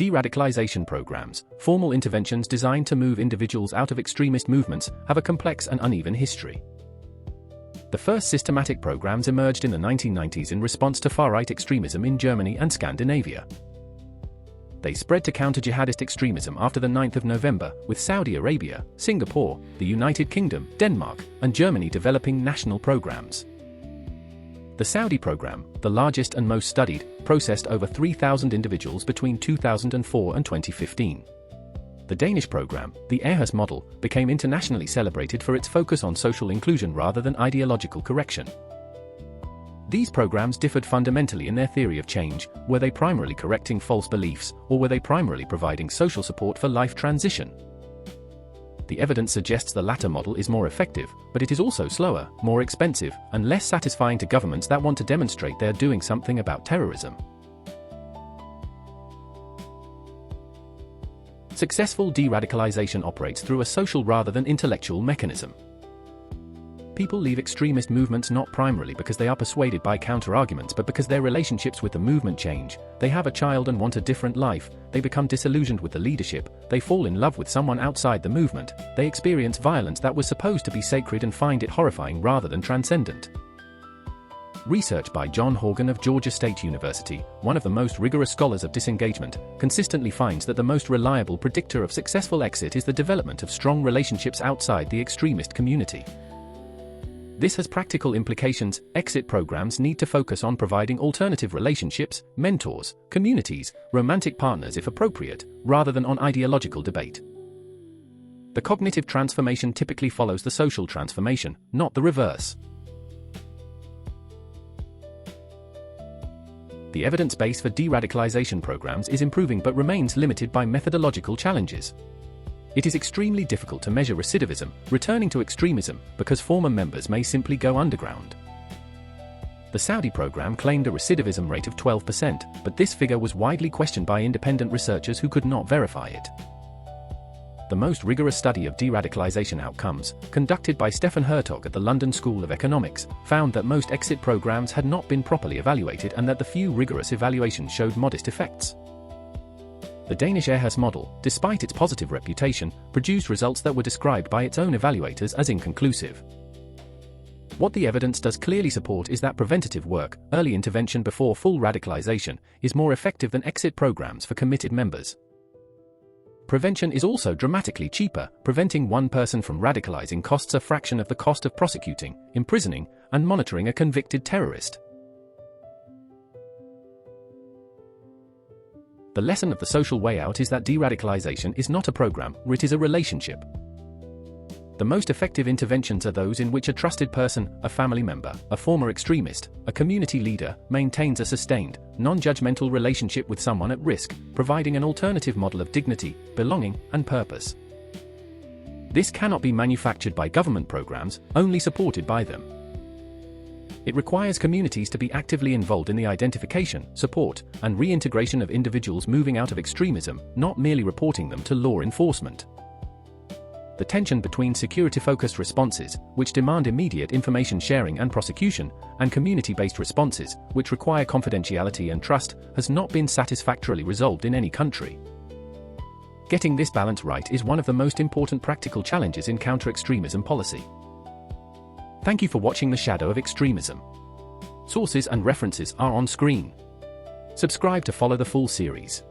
Deradicalization programs, formal interventions designed to move individuals out of extremist movements, have a complex and uneven history. The first systematic programs emerged in the 1990s in response to far-right extremism in Germany and Scandinavia. They spread to counter jihadist extremism after the 9th of November, with Saudi Arabia, Singapore, the United Kingdom, Denmark, and Germany developing national programs. The Saudi program, the largest and most studied, processed over 3,000 individuals between 2004 and 2015. The Danish program, the Aarhus model, became internationally celebrated for its focus on social inclusion rather than ideological correction. These programs differed fundamentally in their theory of change. Were they primarily correcting false beliefs, or were they primarily providing social support for life transition? The evidence suggests the latter model is more effective, but it is also slower, more expensive, and less satisfying to governments that want to demonstrate they're doing something about terrorism. Successful deradicalization operates through a social rather than intellectual mechanism. People leave extremist movements not primarily because they are persuaded by counter-arguments but because their relationships with the movement change. They have a child and want a different life, they become disillusioned with the leadership, they fall in love with someone outside the movement, they experience violence that was supposed to be sacred and find it horrifying rather than transcendent. Research by John Horgan of Georgia State University, one of the most rigorous scholars of disengagement, consistently finds that the most reliable predictor of successful exit is the development of strong relationships outside the extremist community. This has practical implications. Exit programs need to focus on providing alternative relationships, mentors, communities, romantic partners if appropriate, rather than on ideological debate. The cognitive transformation typically follows the social transformation, not the reverse. The evidence base for deradicalization programs is improving but remains limited by methodological challenges. It is extremely difficult to measure recidivism, returning to extremism, because former members may simply go underground. The Saudi program claimed a recidivism rate of 12%, but this figure was widely questioned by independent researchers who could not verify it. The most rigorous study of deradicalization outcomes, conducted by Stefan Hertog at the London School of Economics, found that most exit programs had not been properly evaluated and that the few rigorous evaluations showed modest effects. The Danish Aarhus model, despite its positive reputation, produced results that were described by its own evaluators as inconclusive. What the evidence does clearly support is that preventative work, early intervention before full radicalization, is more effective than exit programs for committed members. Prevention is also dramatically cheaper. Preventing one person from radicalizing costs a fraction of the cost of prosecuting, imprisoning, and monitoring a convicted terrorist. The lesson of the social way out is that deradicalization is not a program, it is a relationship. The most effective interventions are those in which a trusted person, a family member, a former extremist, a community leader, maintains a sustained, non-judgmental relationship with someone at risk, providing an alternative model of dignity, belonging, and purpose. This cannot be manufactured by government programs, only supported by them. It requires communities to be actively involved in the identification, support, and reintegration of individuals moving out of extremism, not merely reporting them to law enforcement. The tension between security-focused responses, which demand immediate information sharing and prosecution, and community-based responses, which require confidentiality and trust, has not been satisfactorily resolved in any country. Getting this balance right is one of the most important practical challenges in counter-extremism policy. Thank you for watching The Shadow of Extremism. Sources and references are on screen. Subscribe to follow the full series.